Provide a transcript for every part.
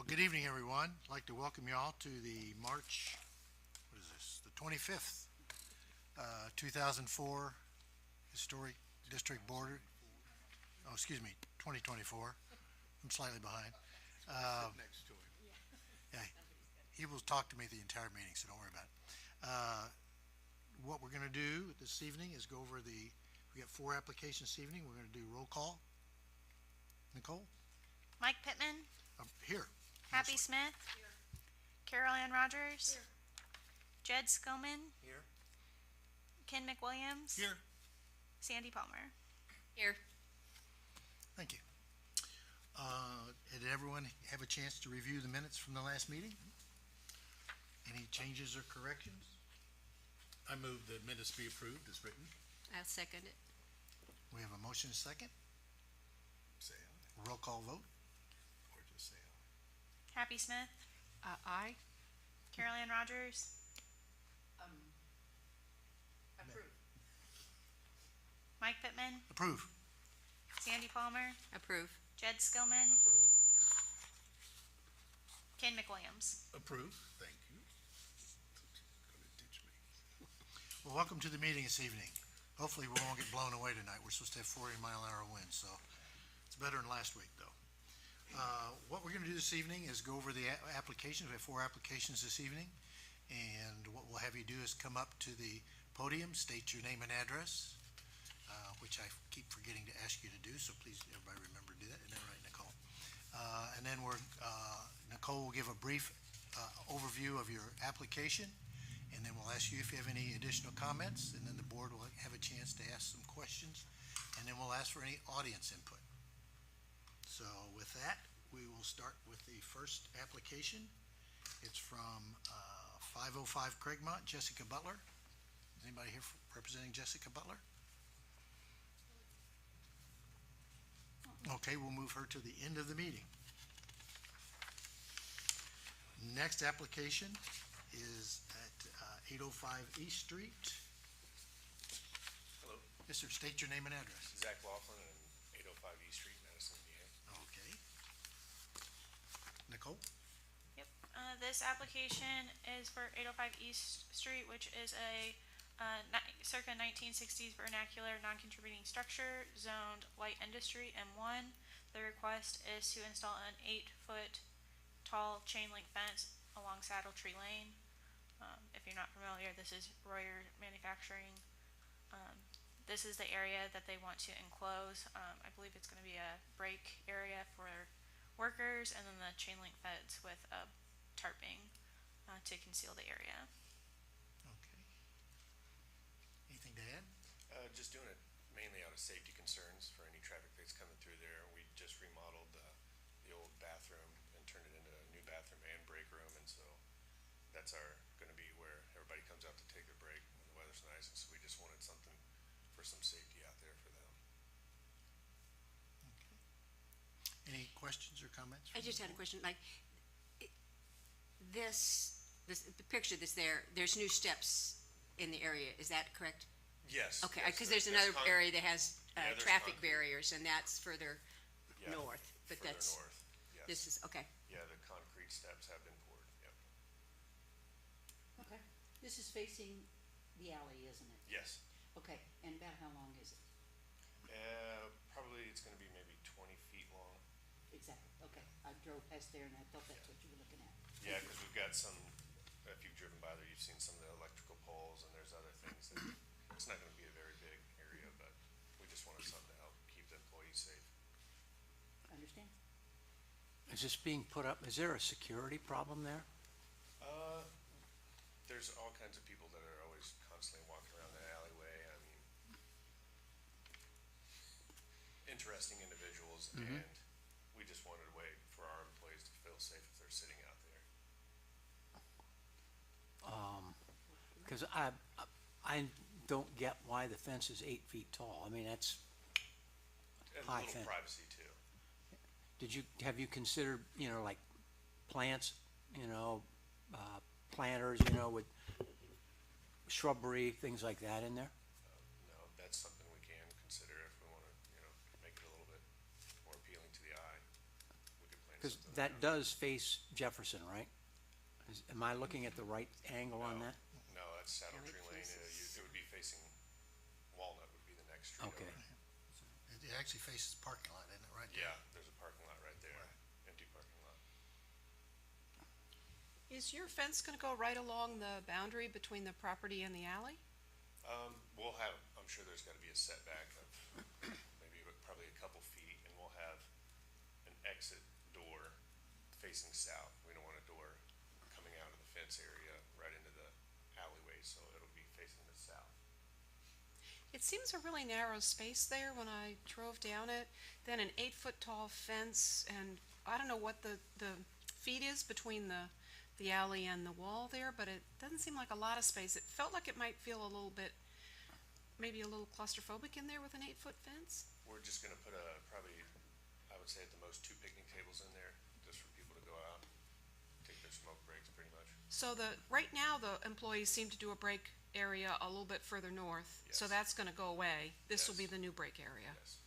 Good evening, everyone. I'd like to welcome you all to the March, the 25th, 2004 Historic District Board. Oh, excuse me, 2024. I'm slightly behind. Next to him. Yeah, he will talk to me the entire meeting, so don't worry about it. What we're going to do this evening is go over we got 4 applications this evening. We're going to do roll call. Nicole? Mike Pittman, Here. Happy mostly. Smith, Carol Ann Rogers, Jed Skoman, Here. Ken McWilliams, Here. Sandy Palmer. Here. Thank you. Did everyone have a chance to review the minutes from the last meeting? Any changes or corrections? I move the minutes be approved as written. I'll second it. We have a motion and a second. Say aye, Roll call vote. or just say aye. Happy Smith, Aye. Carol Ann Rogers, Approve. Mike Pittman, Approve. Sandy Palmer, Approve. Jed Skoman, Ken McWilliams. Approve, thank you. Gonna ditch me. Well, welcome to the meeting this evening. Hopefully we won't get blown away tonight. We're supposed to have 40-mile-an-hour winds, so it's better than last week, though. What we're going to do this evening is go over the applications. We have 4 applications this evening, and what we'll have you do is come up to the podium, state your name and address, which I keep forgetting to ask you to do, so please, everybody remember to do that. Isn't that right, Nicole? And then Nicole will give a brief overview of your application, and then we'll ask you if you have any additional comments, and then the board will have a chance to ask some questions, and then we'll ask for any audience input. So with that, we will start with the first application. It's from 505 Craigmont, Jessica Butler. Is anybody here representing Jessica Butler? Okay, we'll move her to the end of the meeting. Next application is at 805 East Street. Hello, Yes, sir, state your name and address. Zach Laughlin and 805 East Street, Madison, Indiana. Okay. Nicole? Yep. This application is for 805 East Street, which is a circa 1960s vernacular non-contributing structure zoned light industry M1. The request is to install an 8-foot tall chain link fence along Saddle Tree Lane. If you're not familiar, this is Royer Manufacturing. This is the area that they want to enclose. I believe it's going to be a break area for workers, and then the chain link fence with tarping to conceal the area. Okay. Anything to add? Just doing it mainly out of safety concerns for any traffic that's coming through there. We just remodeled the old bathroom and turned it into a new bathroom and break room, and so that's going to be where everybody comes out to take their break when the weather's nice, and so we just wanted something for some safety out there for them. Okay. Any questions or comments? I just had a question, like, i- the picture that's there, there's new steps in the area, is that correct? Yes. Okay, yes, because there's there's another con- area that has Yeah, there's traffic concrete. barriers, and that's further yeah, north, but further that's, north, yes. this is, okay. Yeah, the concrete steps have been poured, yep. Okay, this is facing the alley, isn't it? Yes. Okay, and about how long is it? Probably it's going to be maybe 20 feet long. Exactly, okay, I drove past there and I thought that's what you were looking at. Yeah, because we've got some, if you've driven by there, you've seen some of the electrical poles, and there's other things that, it's not gonna be a very big area, but we just wanted something to help keep the employees safe. Understand? Is this being put up, is there a security problem there? There's all kinds of people that are always constantly walking around the alleyway, I mean, interesting individuals, and we just wanted a way for our employees to feel safe if they're sitting out there. Because I don't get why the fence is 8 feet tall. I mean, that's, And a High little fence. privacy too. have you considered, like plants, planters, with shrubbery, things like that in there? No, that's something we can consider if we wanna, make it a little bit more appealing to the eye. We could plant Cause something that around. does face Jefferson, right? Am I looking at the right angle on No, that? No, that's Saddle Yeah, it Tree Lane, faces- it would be facing Walnut would be the next street Okay. over. It actually faces the parking lot, isn't it, right there? Yeah, there's a parking lot right there, empty parking lot. Is your fence gonna go right along the boundary between the property and the alley? We'll have, I'm sure there's gotta be a setback of maybe probably a couple feet, and we'll have an exit door facing south. We don't want a door coming out of the fence area right into the alleyway, so it'll be facing the south. It seems a really narrow space there when I drove down it, then an 8-foot tall fence, and I don't know what the feet is between the alley and the wall there, but it doesn't seem like a lot of space. It felt like it might feel a little bit, maybe a little claustrophobic in there with an 8-foot fence. We're just gonna put probably, I would say at the most, 2 picnic tables in there, just for people to go out, take their smoke breaks pretty much. So right now, the employees seem to do a break area a little bit further north, so Yes. that's gonna go away. This will be Yes. the new break area. Yes.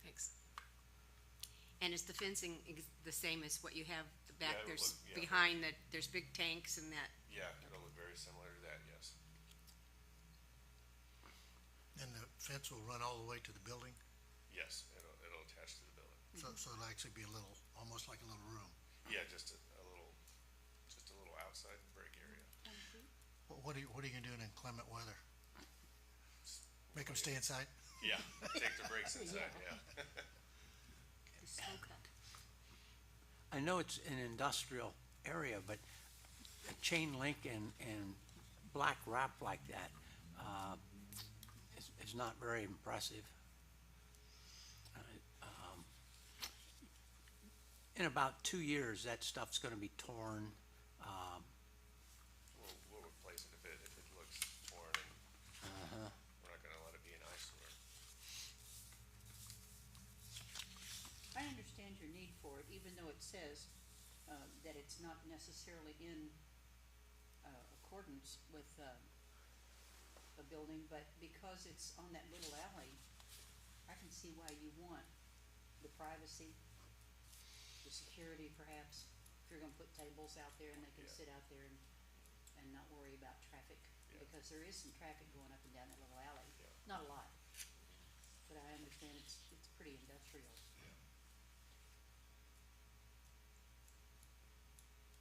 Thanks. And is the fencing the same as what you have the back? Yeah, it would There's look- yeah, behind that, there's big tanks and that. Yeah, it'll look very similar to that, yes. And the fence will run all the way to the building, Yes, it'll attach to the building. so it'll actually be a little, almost like a little room. Yeah, just a little outside break area. What are you gonna do in inclement weather? Make them stay inside? Yeah, take the breaks inside, yeah. The snow cut. I know it's an industrial area, but a chain link and black wrap like that, is not very impressive. In about 2 years, that stuff's gonna be torn. We'll replace it if it looks torn, and we're not gonna let it be an eyesore. I understand your need for it, even though it says, that it's not necessarily in, accordance with, a building, but because it's on that little alley, I can see why you want the privacy, the security perhaps, if you're gonna put tables out there and they can Yeah. sit out there and not worry about traffic, Yeah. because there is some traffic going up and down that little alley, Yeah. not a lot. But I understand it's pretty industrial.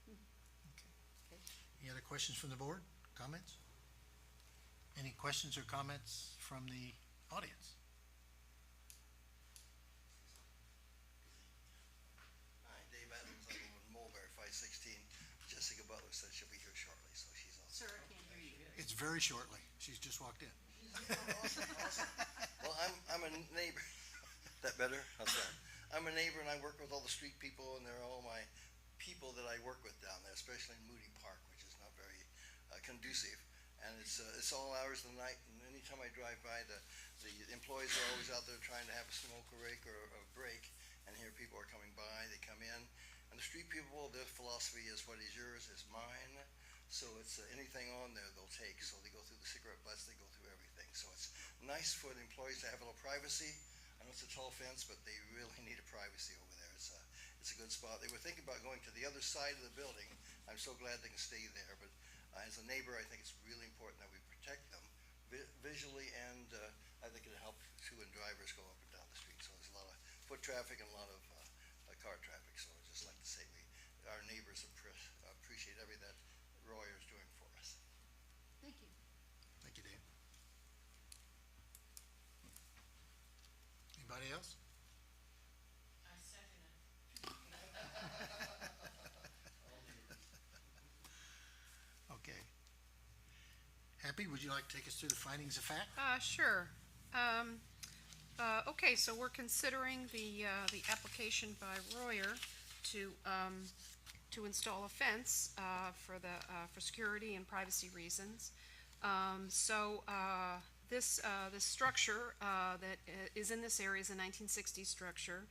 Okay. Any other questions from the board? Comments? Any questions or comments from the audience? Hi, Dave Adams, I'm in Mulberry, 516. Jessica Butler said she'll be here shortly, so she's all set. Sir, I can't hear you. It's very shortly. She's just walked in. Well, I'm a neighbor. That better? How's that? I'm a neighbor and I work with all the street people, and they're all my people that I work with down there, especially in Moody Park, which is not very conducive. And it's all hours of the night, and anytime I drive by, the employees are always out there trying to have a smoke break or a break, and here people are coming by, they come in. And the street people, their philosophy is what is yours is mine. So it's anything on there they'll take. So they go through the cigarette butts, they go through everything. So it's nice for the employees to have a little privacy. I know it's a tall fence, but they really need a privacy over there. It's a good spot. They were thinking about going to the other side of the building. I'm so glad they can stay there. But as a neighbor, I think it's really important that we protect them visually, and I think it'll help too when drivers go up and down the street. So there's a lot of foot traffic and a lot of car traffic. So I'd just like to say our neighbors appreciate everything that Royer's doing for us. Thank you. Thank you, Dave. Anybody else? I second it. Okay. Happy, would you like to take us through the findings of fact? Sure. Okay, so we're considering the application by Royer to install a fence, for security and privacy reasons. This structure, that is in this area is a 1960s structure.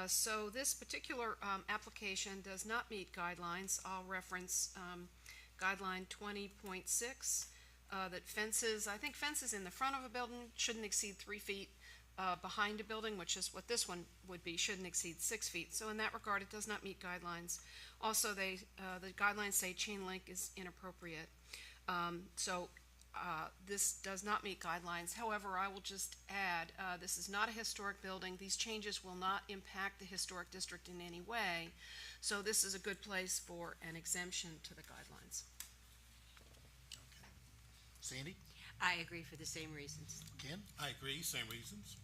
So this particular, application does not meet guidelines. I'll reference, guideline 20.6, that fences in the front of a building shouldn't exceed 3 feet behind a building, which is what this one would be, shouldn't exceed 6 feet. So in that regard, it does not meet guidelines. Also, the guidelines say chain link is inappropriate. This does not meet guidelines. However, I will just add, this is not a historic building. These changes will not impact the historic district in any way. So this is a good place for an exemption to the guidelines. Sandy? I agree for the same reasons. Ken? I agree, same reasons.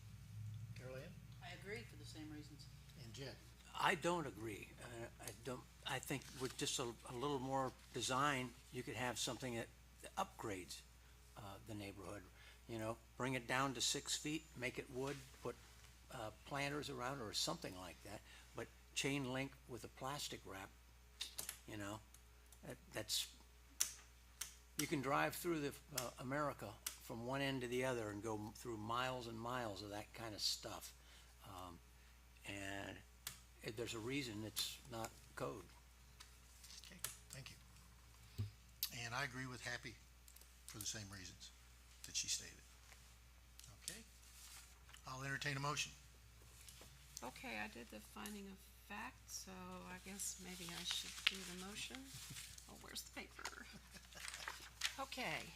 Carol Ann? I agree for the same reasons. And Jed? I don't agree. I think with just a little more design, you could have something that upgrades the neighborhood. You know, bring it down to 6 feet, make it wood, put planters around it or something like that. But chain link with a plastic wrap, you know, that's, you can drive through America from one end to the other and go through miles and miles of that kind of stuff. And there's a reason it's not code. Okay, thank you. And I agree with Happy for the same reasons that she stated. Okay, I'll entertain a motion. Okay, I did the finding of fact, so I guess maybe I should do the motion. Oh, where's the paper? Okay,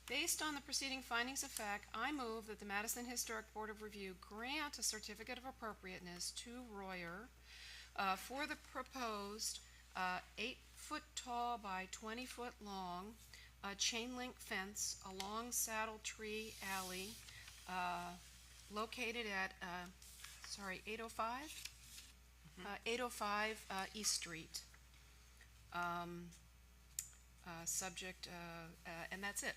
based on the preceding findings of fact, I move that the Madison Historic Board of Review grant a certificate of appropriateness to Royer for the proposed 8-foot tall by 20-foot long chain link fence along Saddle Tree Alley located at 805? 805 East Street. Subject, and that's it.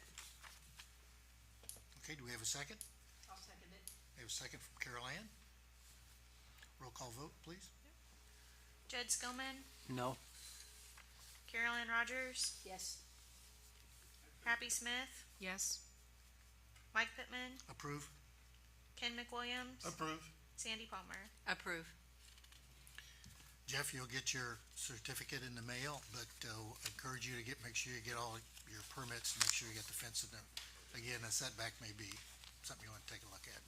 Okay, do we have a second? I'll second it. We have a second from Carol Ann. Roll call vote, please. Jed Skillman, No? Carolyn Rogers, Yes. Happy Smith, Yes? Mike Pittman, Approve? Ken McWilliams, Approve. Sandy Palmer. Approve. Jeff, you'll get your certificate in the mail, but I encourage you to make sure you get all your permits and make sure you get the fence in there. Again, a setback may be something you want to take a look at,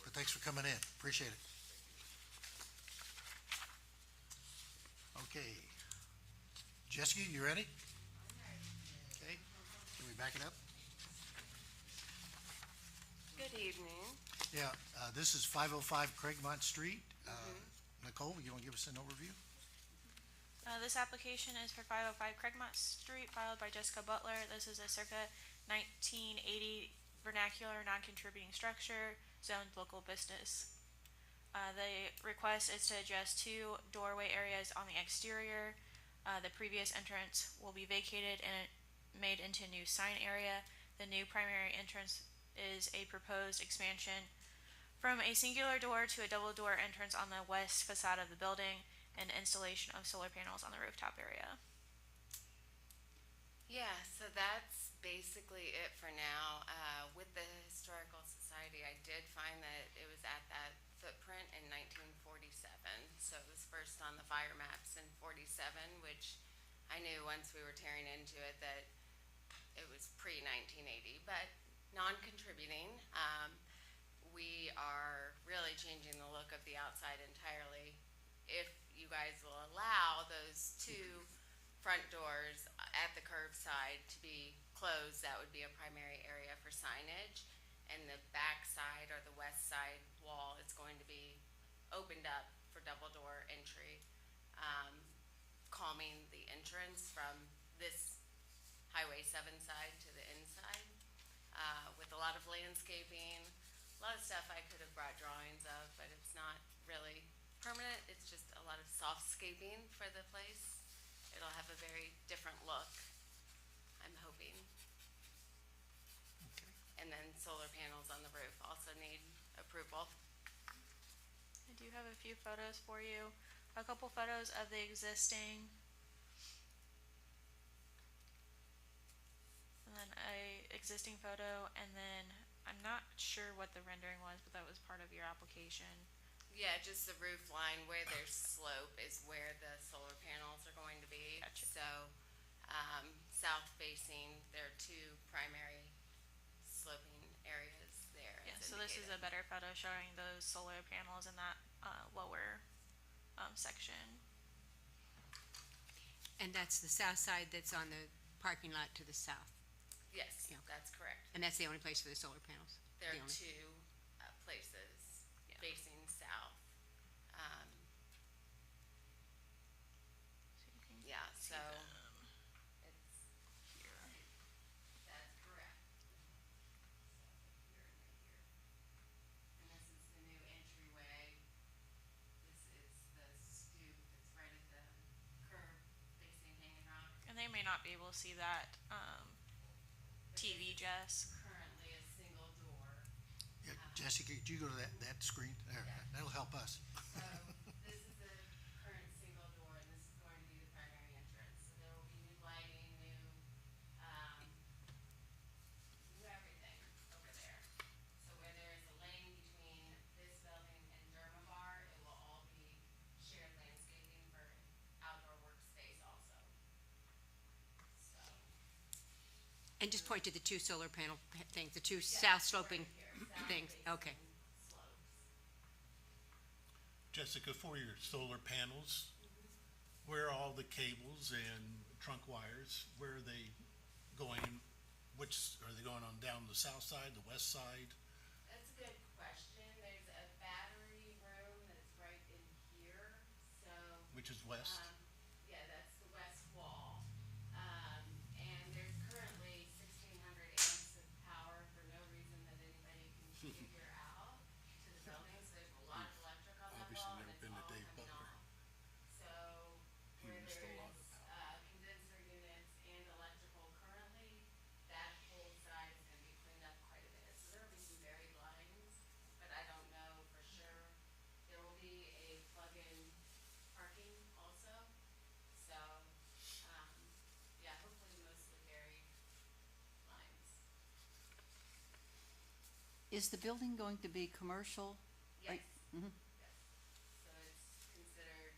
but thanks for coming in. Appreciate it. Okay. Jessica, you ready? Okay. Can we back it up? Good evening. Yeah, this is 505 Craigmont Street. Nicole, you want to give us an overview? This application is for 505 Craigmont Street, filed by Jessica Butler. This is a circa 1980 vernacular non-contributing structure, zoned local business. The request is to adjust 2 doorway areas on the exterior. The previous entrance will be vacated and made into a new sign area. The new primary entrance is a proposed expansion from a singular door to a double door entrance on the west facade of the building, and installation of solar panels on the rooftop area. Yeah, so that's basically it for now. With the Historical Society, I did find that it was at that footprint in 1947. So it was first on the fire maps in 47, which I knew once we were tearing into it that it was pre-1980, but non-contributing. We are really changing the look of the outside entirely. If you guys will allow those 2 front doors at the curved side to be closed, that would be a primary area for signage. And the back side or the west side wall is going to be opened up for double door entry, calming the entrance from this Highway 7 side to the inside, with a lot of landscaping. A lot of stuff I could have brought drawings of, but it's not really permanent. It's just a lot of softscaping for the place. It'll have a very different look, I'm hoping. Okay. And then solar panels on the roof also need approval. I do have a few photos for you. A couple photos of the existing, and then a existing photo, and then I'm not sure what the rendering was, but that was part of your application. Yeah, just the roof line where there's slope is where the solar panels are going to be. Gotcha. So, south facing, there are 2 primary sloping areas there. Yes. As so this is a indicated. better photo showing those solar panels in that, lower, section. And that's the south side that's on the parking lot to the south. Yes, Yeah. that's correct. And that's the only place for the solar panels? There The are only- two places Yeah. facing south. So you can Yeah, see so them it's, here. that's correct. So here and right here. And this is the new entryway. This is the stoop that's right at the curb facing Hanging Rock. And they may not be able to see that, TV, Jess. Currently a single door. Yeah, Jesse, could you go to that screen? There, that'll help us. So this is the current single door, and this is going to be the primary entrance. So there will be new lighting, new everything over there. So where there is a lane between this building and Dermabar, it will all be shared landscaping for outdoor workspace also. So. And just point to the two solar panel things, the two yeah, south sloping right here, south things, facing okay. slopes. Jessica, for your solar panels, where are all the cables and trunk wires? Where are they going? Which, are they going on down the south side, the west side? That's a good question. There's a battery room that's right in here, so. Which is west? Yeah, that's the west wall. And there's currently 1,600 amps of power for no reason that anybody can figure out to the building, so there's a lot of electric on that Obviously wall, never and it's been to all Dave coming Butler. off. So He where used a there lot is, of power. condenser units and electrical currently, that whole side is gonna be cleaned up quite a bit. So there'll be some buried lines, but I don't know for sure. There will be a plug-in parking also, so, yeah, hopefully mostly buried lines. Is the building going to be commercial? Yes. Mhm. Yes. So it's considered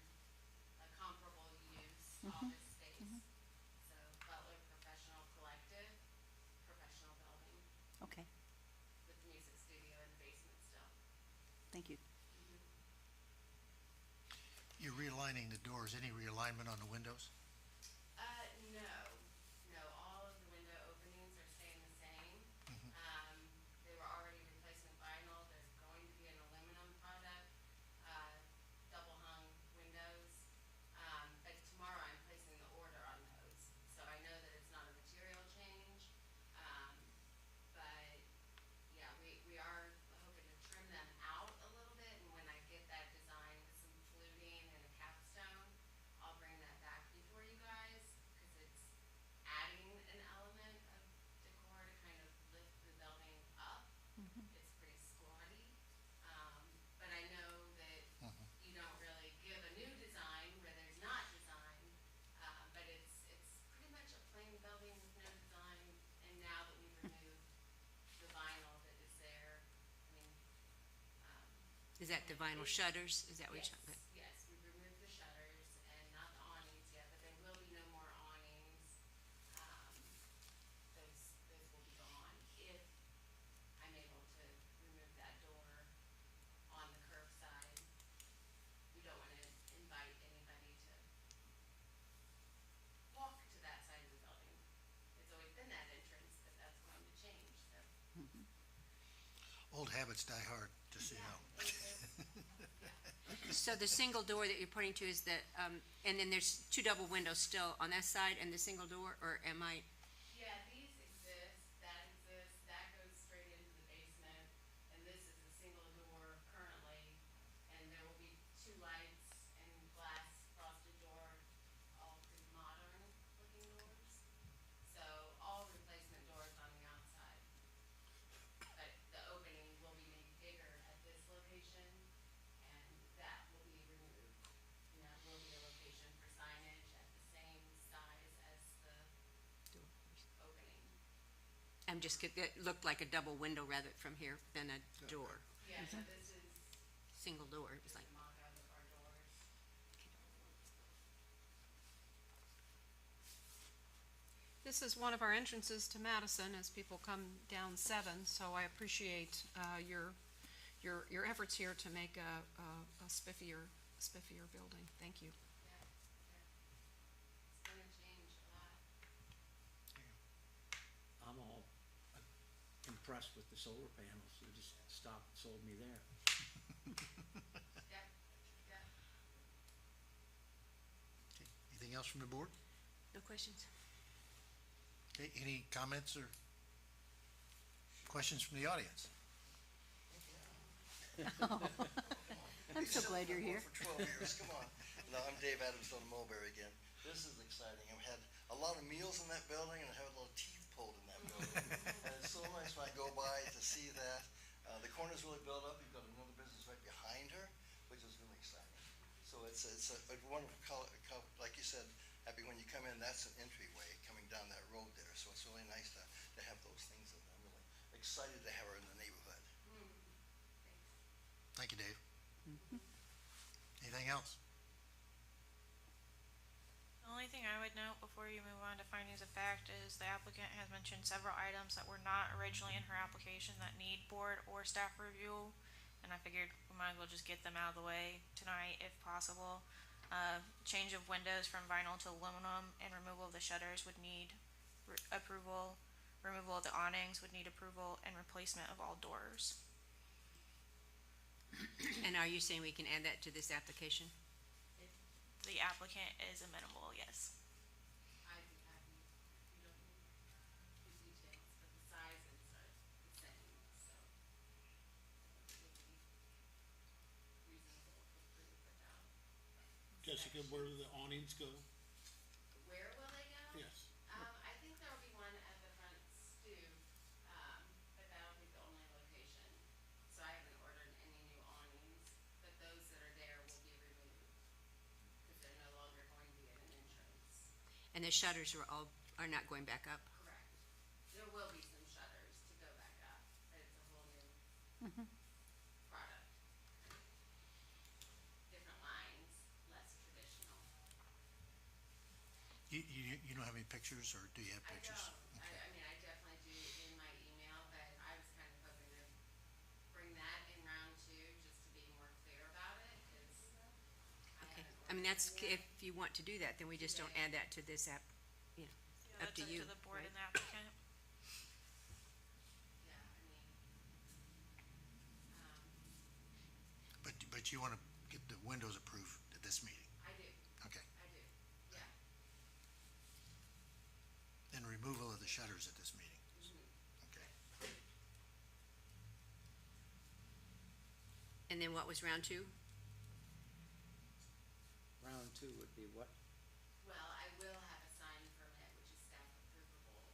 a comparable use office space. So Butler Professional Collective, professional building Okay, with the music studio in the basement still. thank you. You're realigning the doors. Any realignment on the windows? No, all of the window openings are staying the same. They were already replacement vinyl, there's going to be an aluminum product, double hung windows. But tomorrow I'm placing the order on those, so I know that it's not a material change. But, yeah, we are hoping to trim them out a little bit, and when I get that design with some fluting and a capstone, I'll bring that back before you guys, cause it's adding an element of decor to kind of lift the building up. It's pretty squatty, but I know that you don't really give a new design where there's not design. But it's pretty much a plain building with no design, and now that we've removed the vinyl that is there, I mean, Is that the vinyl shutters? Is that what yes, you're talking about? yes, we've removed the shutters and not the awnings yet, but there will be no more awnings. Those will be gone if I'm able to remove that door on the curbside. We don't wanna invite anybody to walk to that side of the building. It's always been that entrance, but that's going to change, so. Old habits die hard, just so you know. So the single door that you're pointing to is the, and then there's two double windows still on that side and the single door, or am I? Yeah, these exist, that goes straight into the basement, and this is a single door currently, and there will be two lights and glass frosted door, all pretty modern looking doors. So all replacement doors on the outside. But the opening will be made bigger at this location, and that will be removed. And that will be a location for signage at the same size as the opening. I'm just, it looked like a double window rather from here than a door, Yeah, so this is single door. It was just like, a mock-up of our doors. this is one of our entrances to Madison as people come down 7, so I appreciate your efforts here to make a spiffier building. Thank you. It's gonna change a lot. I'm all impressed with the solar panels. You just stopped, sold me there. Yep, yep. Okay, anything else from the board? No questions? Okay, any comments or questions from the audience? I'm so glad you're here. For 12 years, come on. No, I'm Dave Adams on Mulberry again. This is exciting. I've had a lot of meals in that building and I have a lot of teeth pulled in that building. And it's so nice when I go by to see that. The corner's really built up. You've got another business right behind her, which is really exciting. So it's a wonderful color, like you said, Happy, when you come in, that's an entryway coming down that road there. So it's really nice to have those things in there. I'm really excited to have her in the neighborhood. Thank you, Dave. Anything else? The only thing I would note before you move on to findings of fact is the applicant has mentioned several items that were not originally in her application that need board or staff review. And I figured we might as well just get them out of the way tonight if possible. Change of windows from vinyl to aluminum and removal of the shutters would need approval. Removal of the awnings would need approval and replacement of all doors. And are you saying we can add that to this application? The applicant is amenable, yes. I'd be happy, you don't need the details, but the sizes are the same, so. It would be reasonable to approve without. Jessica, where do the awnings go? Where will they go? Yes. I think there'll be one at the front stoop, but that'll be the only location. So I haven't ordered any new awnings, but those that are there will be removed. Cause they're no longer going to be at an entrance. And the shutters are not going back up? Correct. There will be some shutters to go back up, but it's a whole new product. Different lines, less traditional. You don't have any pictures, or do you have I pictures? don't, I mean, I definitely do in my email, but I was kind of hoping to bring that in round 2, just to be more clear about it, cause I Okay. haven't. I mean, that's, ordered if you want to do that, then we just don't add that to this app, you know, up to you. That's up to the board right? and the applicant. Yeah, I mean, But you wanna get the windows approved at this meeting? I do, Okay. yeah. And removal of the shutters at this meeting? Okay. And then what was round 2? Round 2 would be what? Well, I will have a sign permit, which is staff approvable.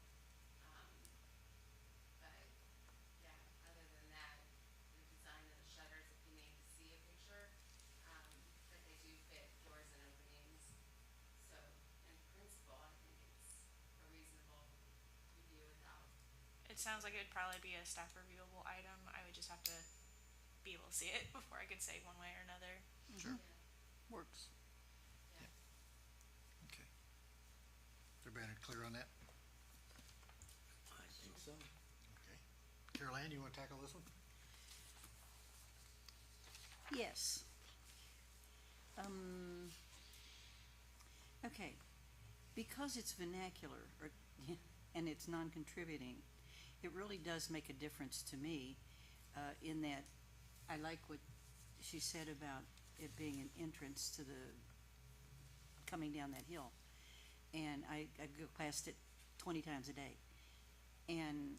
But, yeah, other than that, the design of the shutters, if you need to see a picture, but they do fit doors and openings. So, in principle, I think it's a reasonable review without. It sounds like it'd probably be a staff reviewable item. I would just have to be able to see it before I could say one way or another. Sure. Works. Okay. Everybody clear on that? I think so. Okay. Carol Ann, you wanna tackle this one? Yes. Okay, because it's vernacular, or, and it's non-contributing, it really does make a difference to me, in that I like what she said about it being an entrance to the, coming down that hill. And I go past it 20 times a day. And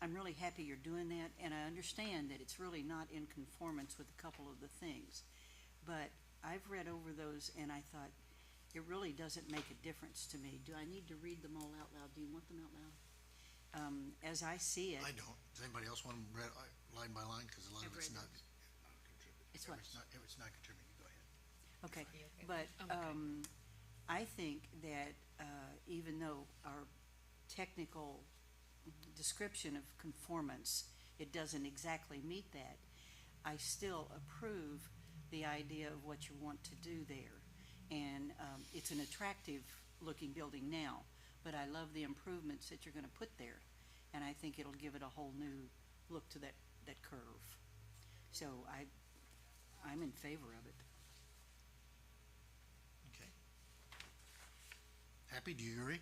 I'm really happy you're doing that, and I understand that it's really not in conformance with a couple of the things. But I've read over those and I thought, it really doesn't make a difference to me. Do I need to read them all out loud? Do you want them out loud? As I see it, I don't. Does anybody else want them read line by line? Cause a lot of I've it's read not. it's what? If it's not contributing, go ahead. Okay, but, I think that, even though our technical description of conformance, it doesn't exactly meet that, I still approve the idea of what you want to do there. And, it's an attractive looking building now, but I love the improvements that you're gonna put there. And I think it'll give it a whole new look to that curve. So I'm in favor of it. Okay. Happy, do you agree?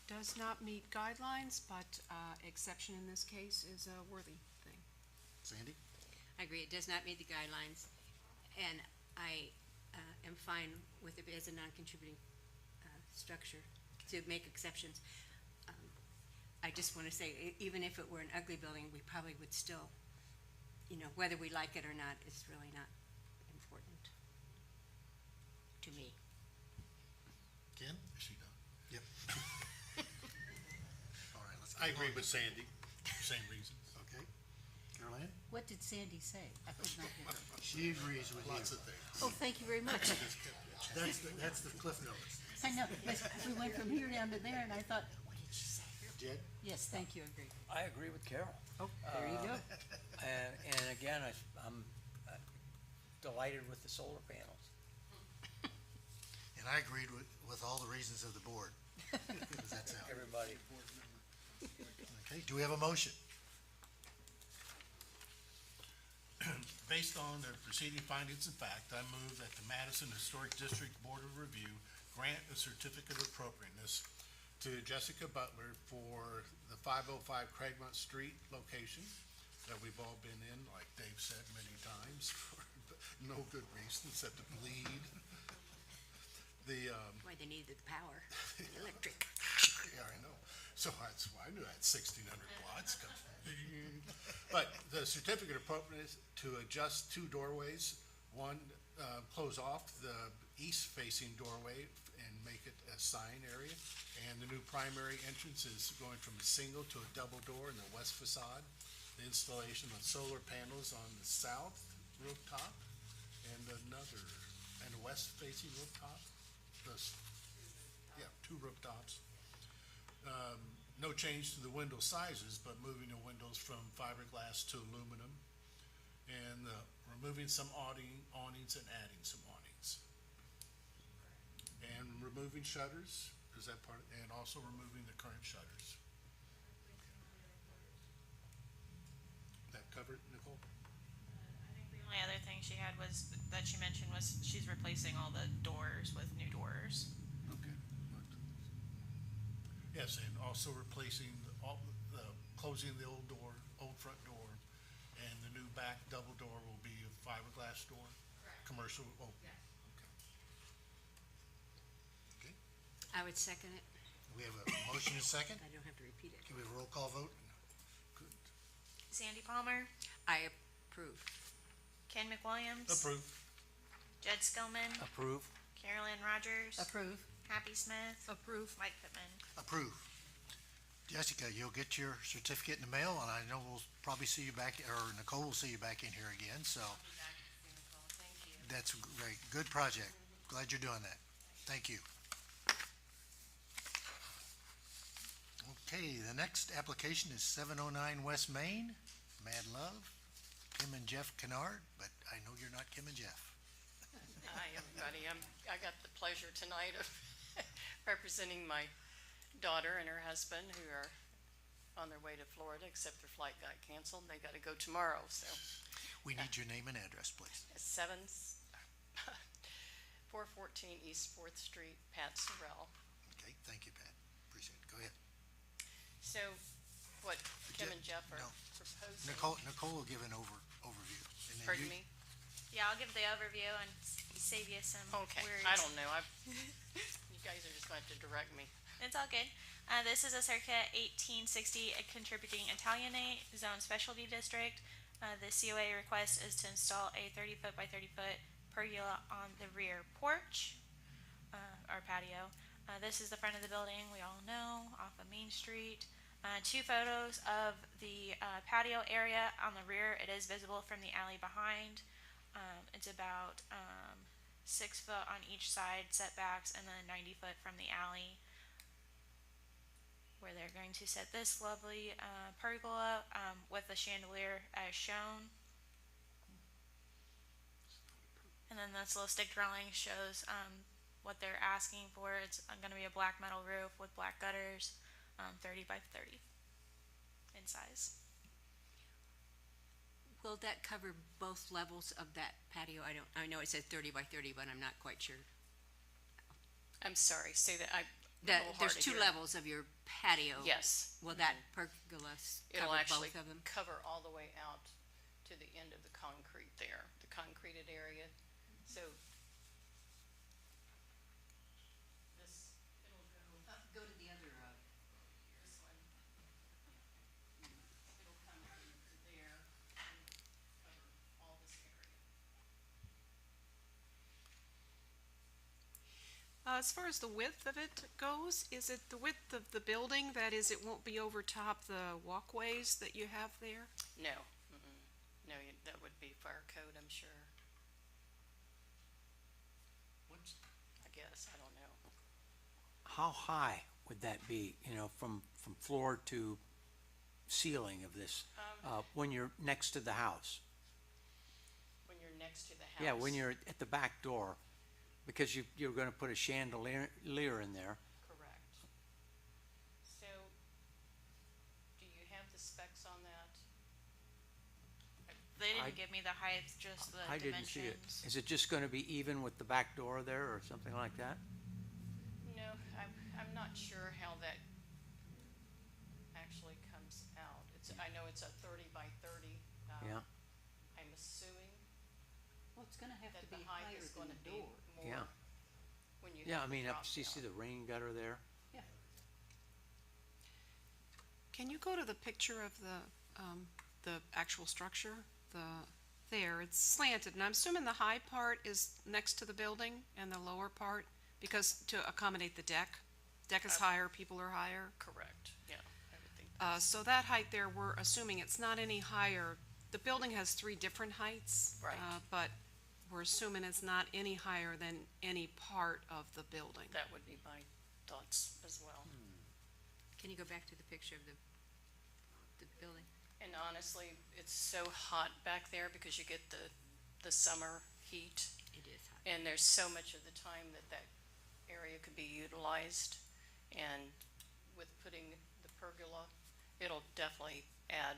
Does not meet guidelines, but, exception in this case is a worthy thing. Sandy? I agree, it does not meet the guidelines, and I am fine with it as a non-contributing structure to make exceptions. I just want to say, even if it were an ugly building, we probably would still, whether we like it or not, is really not important to me. Ken? Is she done? Yep. All right, let's. I move agree on. with Sandy, same reasons. Okay. Caroline? What did Sandy say? I could not hear her. She agrees with you. Lots of things. Oh, thank you very much. That's the cliff notes. I know, but we went from here down to there, and I thought, what did she say? Jed? Yes, thank you, agree. I agree with Carol. Oh, there you go. And again, I'm delighted with the solar panels. And I agreed with all the reasons of the board. Does that sound? Everybody. Okay, do we have a motion? Based on the preceding findings of fact, I move that the Madison Historic District Board of Review grant a certificate of appropriateness to Jessica Butler for the 505 Craigmont Street location that we've all been in, like Dave said many times, for no good reason except to bleed. Why they needed the power, the electric. Yeah, I know. So that's why I knew I had 1,600 plots. But the certificate of appropriateness to adjust two doorways, one, close off the east-facing doorway and make it a sign area. And the new primary entrance is going from a single to a double door in the west facade. The installation of solar panels on the south rooftop and a west-facing rooftop. Two rooftops. No change to the window sizes, but moving the windows from fiberglass to aluminum. And removing some awnings and adding some awnings. And removing shutters, is that part, and also removing the current shutters. That covered, Nicole? I think the only other thing she had was, that she mentioned was she's replacing all the doors with new doors. Okay. Yes, and also replacing closing the old front door, and the new back double door will be a fiberglass door? Correct. Commercial, oh. Yes. Okay. I would second it. We have a motion and a second. I don't have to repeat it. Can we have a roll call vote? Good. Sandy Palmer, I approve. Ken McWilliams. Approved. Jed Skillman, Approve? Carolyn Rogers. Approve. Happy Smith, Approve. Mike Pittman. Approve. Jessica, you'll get your certificate in the mail, and I know we'll probably see you back, or Nicole will see you back in here again, so I'll be back to see Nicole. Thank you. that's great. Good project. Glad you're doing that. Thank you. Okay, the next application is 709 West Main, Mad Love, Kim and Jeff Kennard, but I know you're not Kim and Jeff. Hi, everybody. I got the pleasure tonight of representing my daughter and her husband, who are on their way to Florida, except their flight got canceled. They got to go tomorrow, so. We need your name and address, please. 414 East 4th Street, Pat Sorrell. Okay, thank you, Pat. Appreciate it. Go ahead. So what Kim and Jeff are No. proposing. Nicole will give an overview. and then Pardon you- me? Yeah, I'll give the overview and save you some Okay, words. I don't know. You guys are just going to have to direct me. It's all good. This is a circa 1860 contributing Italianate zone specialty district. The COA request is to install a 30-foot by 30-foot pergola on the rear porch, or patio. This is the front of the building, we all know, off of Main Street. Two photos of the patio area on the rear. It is visible from the alley behind. It's about 6 foot on each side setbacks, and then 90 foot from the alley, where they're going to set this lovely pergola with the chandelier as shown. And then this little stick drawing shows what they're asking for. It's gonna be a black metal roof with black gutters, 30 by 30 in size. Will that cover both levels of that patio? I know it says 30 by 30, but I'm not quite sure. I'm sorry, say that, I'm a That, little hard there's to two hear. levels of your patio. Yes. Will that pergola It'll cover actually both of them? cover all the way out to the end of the concrete there, the concreted area. So this, it'll go Go to the other, this one. It'll come from there and cover all this area. As far as the width of it goes, is it the width of the building, that is, it won't be over top the walkways that you have there? No, no, that would be fire code, I'm sure, What's, I guess, I don't know. How high would that be, from floor to ceiling of this, when you're next to the house? When you're next to the house. Yeah, when you're at the back door, because you're gonna put a chandelier in there. Correct. So, do you have the specs on that? They I- didn't give me the height, just the I didn't see it. dimensions. Is it just gonna be even with the back door there or something like that? No, I'm not sure how that actually comes out. I know it's a 30 by 30. Yeah, I'm assuming well, it's gonna have to that the be height higher is than gonna the be door. yeah. more when you Yeah, I have the mean, drop you see down. the rain gutter there? Can you go to the picture of the actual structure? There, it's slanted, and I'm assuming the high part is next to the building and the lower part, because to accommodate the deck. Deck is higher, people are higher. Correct, yeah, I would think. So that height there, we're assuming it's not any higher. The building has 3 different heights. Right. But we're assuming it's not any higher than any part of the building. That would be my thoughts as well. Can you go back to the picture of the building? And honestly, it's so hot back there because you get the summer heat. It is hot. And there's so much of the time that area could be utilized. And with putting the pergola, it'll definitely add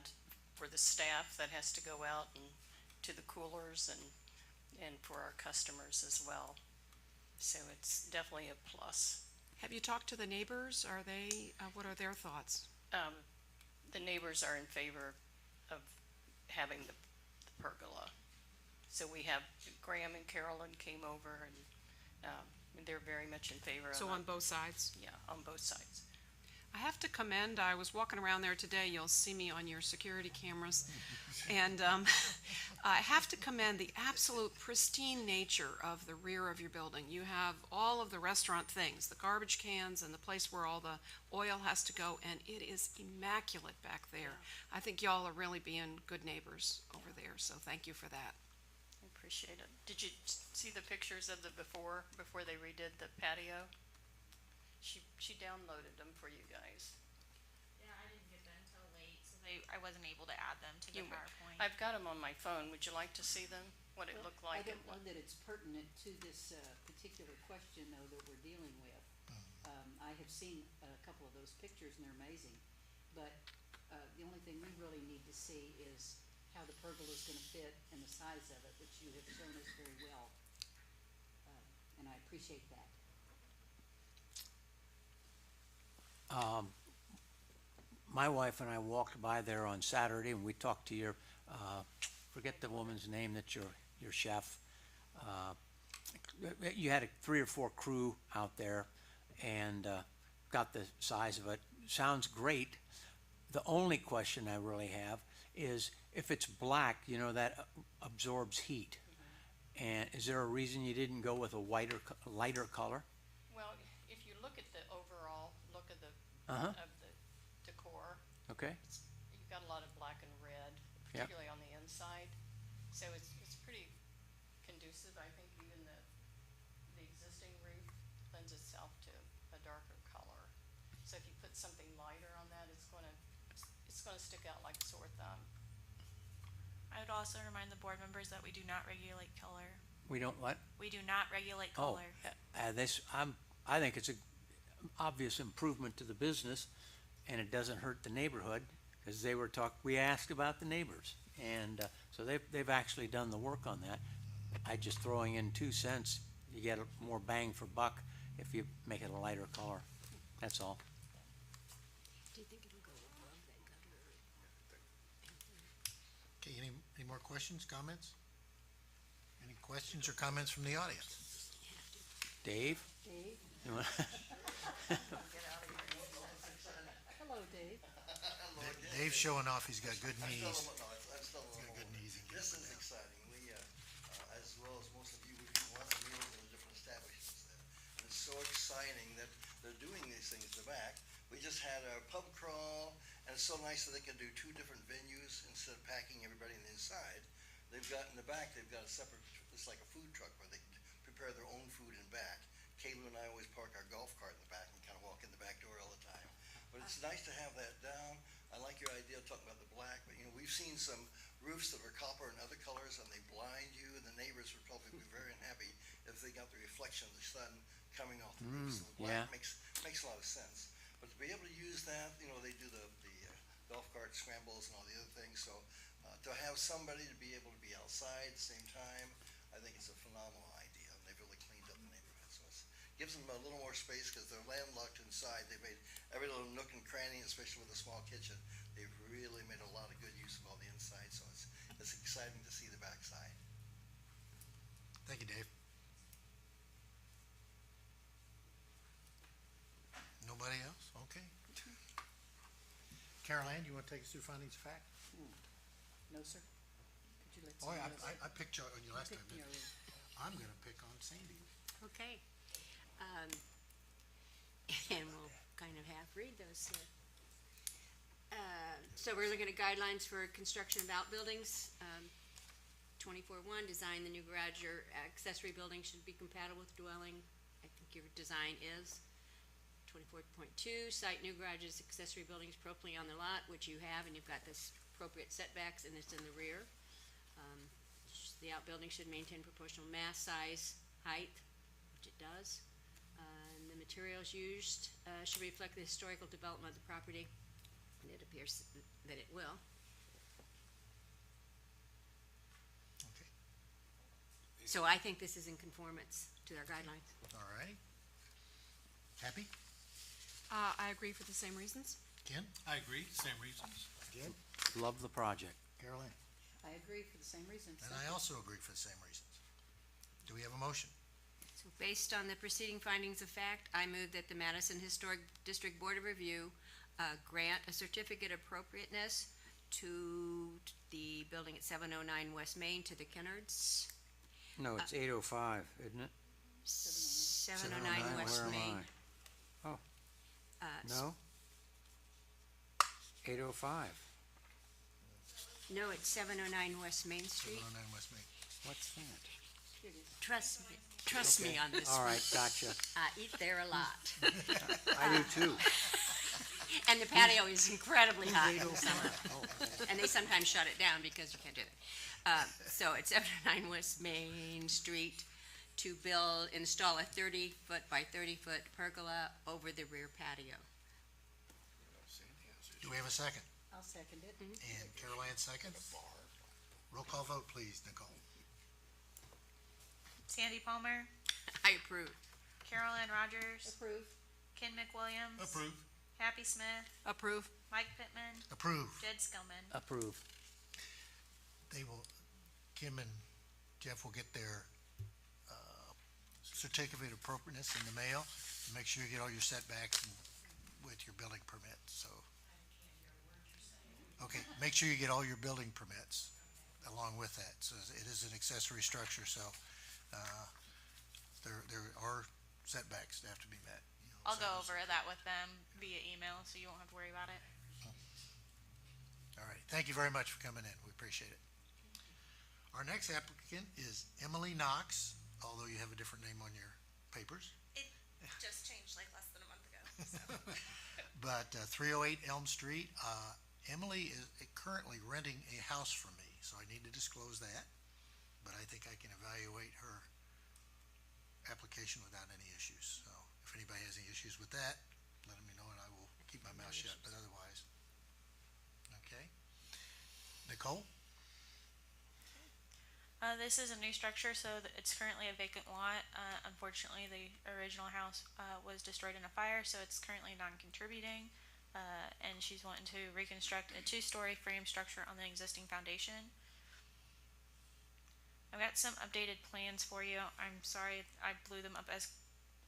for the staff that has to go out and to the coolers and for our customers as well. So it's definitely a plus. Have you talked to the neighbors? Are they, what are their thoughts? The neighbors are in favor of having the pergola. So we have Graham and Carolyn came over and they're very much in favor of it. So on both sides? Yeah, on both sides. I have to commend, I was walking around there today, you'll see me on your security cameras, and I have to commend the absolute pristine nature of the rear of your building. You have all of the restaurant things, the garbage cans and the place where all the oil has to go, and it is immaculate back there. I think y'all are really being good neighbors over there, so thank you for that. I appreciate it. Did you see the pictures of the before they redid the patio? She downloaded them for you guys. Yeah, I didn't get them until late, so I wasn't able to add them to the You- PowerPoint. I've got them on my phone. Would you like to see them? What it looked like? I and don't what- know that it's pertinent to this, particular question, though, that we're dealing with. I have seen a couple of those pictures, and they're amazing, but, the only thing we really need to see is how the pergola's gonna fit and the size of it, which you have shown us very well. And I appreciate that. My wife and I walked by there on Saturday and we talked to your, forget the woman's name that's your chef. You had 3 or 4 crew out there and, got the size of it. Sounds great. The only question I really have is if it's black, that absorbs heat. And is there a reason you didn't go with a lighter color? Well, if you look at the overall look of the Uh-huh. of the decor, Okay, you've got a lot of black and red, Yep. particularly on the inside. So it's pretty conducive. I think even the existing roof lends itself to a darker color. So if you put something lighter on that, it's gonna stick out like a sore thumb. I would also remind the board members that we do not regulate color. We don't what? We do not regulate Oh, color. I think it's a obvious improvement to the business, and it doesn't hurt the neighborhood, because we asked about the neighbors, and, so they've actually done the work on that. I just throwing in 2 cents, you get more bang for buck if you make it a lighter color, that's all. Do you think it'll go above that gutter? Okay, any more questions, comments? Any questions or comments from the audience? Dave? Dave? You wanna- Hello, Dave. Dave's showing off, he's got good knees. I'm still a He's got little good knees. This is exciting. We, as well as most of you, we want to meet in the different establishments there. And it's so exciting that they're doing these things in the back. We just had our pub crawl, and it's so nice that they can do 2 different venues instead of packing everybody in the inside. They've got in the back, they've got a separate, it's like a food truck where they can prepare their own food in back. Kayla and I always park our golf cart in the back and kind of walk in the back door all the time. But it's nice to have that down. I like your idea of talking about the black, but we've seen some roofs that are copper and other colors and they blind you, and the neighbors would probably be very unhappy if they got the reflection of the sun coming off the roof. So the yeah. black makes a lot of sense. But to be able to use that, they do the golf cart scrambles and all the other things, so to have somebody to be able to be outside at the same time, I think it's a phenomenal idea, and they've really cleaned up the neighborhood, so it gives them a little more space, because they're landlocked inside. They've made every little nook and cranny, especially with a small kitchen. They've really made a lot of good use of all the inside, so it's exciting to see the backside. Thank you, Dave. Nobody else? Okay. Carol Ann, you want to take us through findings of fact? No, sir. Could you let Oh, yeah, someone else? I picked you on you last time. Pick me didn't already. I? I'm gonna pick on Sandy. Okay. And we'll kind of half read those here. So we're looking at guidelines for construction of outbuildings. 24.1, design the new garage or accessory building should be compatible with dwelling. I think your design is. 24.2, site new garages, accessory buildings appropriately on the lot, which you have, and you've got this appropriate setbacks, and it's in the rear. The outbuilding should maintain proportional mass, size, height, which it does. And the materials used should reflect the historical development of the property, and it appears that it will. Okay, So I think this is in conformance to our guidelines. all right. Happy? I agree for the same reasons. Ken? I agree, same reasons. Good. Love the project. Carol Ann? I agree for the same reasons. And I also agree for the same reasons. Do we have a motion? So based on the preceding findings of fact, I move that the Madison Historic District Board of Review grant a certificate of appropriateness to the building at 709 West Main to the Kennards. No, it's 805, isn't it? 709 West Where am Main. I? No? 805. No, it's 709 West Main Street. 709 West Main. What's that? Trust me on this All one. right, gotcha. I eat there a lot. I do too. And the patio is incredibly hot in the summer. And they sometimes shut it down because you can't do that. So it's 709 West Main Street to install a 30-foot by 30-foot pergola over the rear patio. Do we have a second? I'll second it. And Carol Ann seconds. Roll call vote, please, Nicole. Sandy Palmer, I approve. Carolyn Rogers, Approve. Ken McWilliams. Approve. Happy Smith, Approve. Mike Pittman, Approve. Jed Skillman. Approve. They will, Kim and Jeff will get their certificate of appropriateness in the mail. Make sure you get all your setbacks with your building permit, so. Okay, make sure you get all your building permits along with that. So it is an accessory structure, so there are setbacks that have to be met. I'll go over that with them via email, so you won't have to worry about it. All right, thank you very much for coming in, we appreciate it. Our next applicant is Emily Knox, although you have a different name on your papers. It just changed like less than a month ago, so. But 308 Elm Street, Emily is currently renting a house from me, so I need to disclose that. but I think I can evaluate her application without any issues. So if anybody has any issues with that, let me know and I will keep my mouth shut, but otherwise. Okay. Nicole? This is a new structure, so it's currently a vacant lot. Unfortunately, the original house was destroyed in a fire, so it's currently non-contributing. And she's wanting to reconstruct a two-story frame structure on the existing foundation. I've got some updated plans for you. I'm sorry I blew them up as